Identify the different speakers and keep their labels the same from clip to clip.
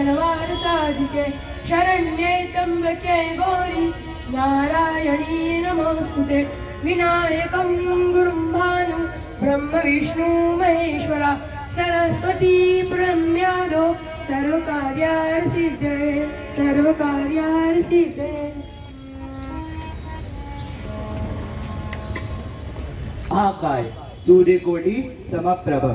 Speaker 1: सर्वार साधिके शरण्ये त्र्यंबके गौरी नारायणी नमोस्तुते विनायकं गुरुं भानु ब्रह्म विष्णु महेश्वरा सरस्वती ब्रह्म्यादो सर्वकार्यार्सिद्धे सर्वकार्यार्सिद्धे।
Speaker 2: महाकाय सूर्यकोटि समप्रभ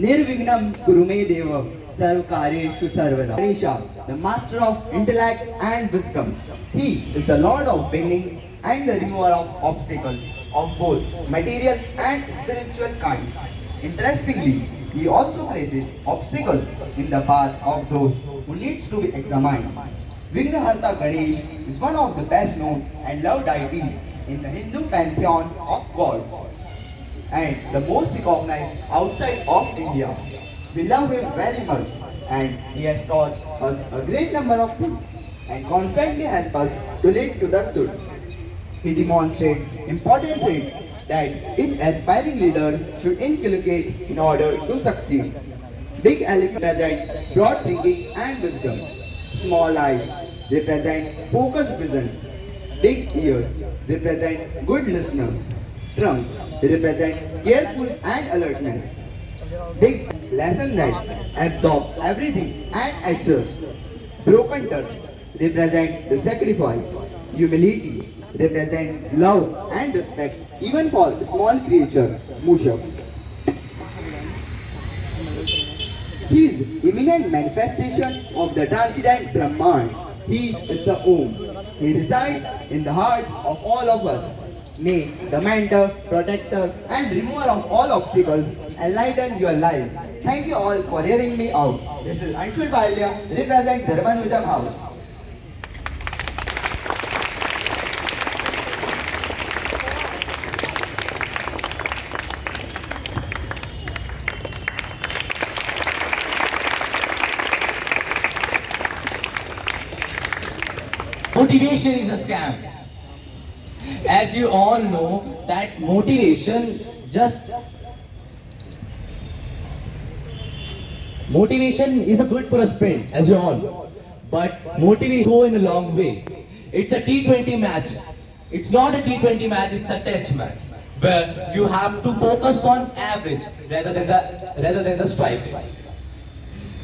Speaker 2: निर्विघ्नं कुरु मे देव सर्वकार्येषु सर्वदा। Ganesha, the master of intellect and wisdom. He is the lord of beginnings and the remover of obstacles of both material and spiritual kinds. Interestingly, he also places obstacles in the path of those who needs to be examined. Vignaharta Ganesh is one of the best known and loved deities in the Hindu pantheon of gods, and the most recognized outside of India. We love him very much, and he has taught us a great number of things and constantly help us to lead to the truth. He demonstrates important traits that each aspiring leader should inculcate in order to succeed. Big elephant represent broad thinking and wisdom. Small eyes represent focused vision. Big ears represent good listener. Trunk represent careful and alertness. Big lesson that absorb everything and adjust. Broken tusk represent the sacrifice. Humility represent love and respect even for small creature, Mushak. He is imminent manifestation of the transcendent Brahman. He is the Om. He resides in the heart of all of us. May the mentor, protector and remover of all obstacles enlighten your lives. Thank you all for hearing me out. This is Anshul Bhalia, represent Dharmanujam House.
Speaker 3: Motivation is a scam. As you all know that motivation is a good for a sprint, as you all know. But motivation go in a long way. It's a T20 match. It's not a T20 match, it's a test match, where you have to focus on average rather than the strike.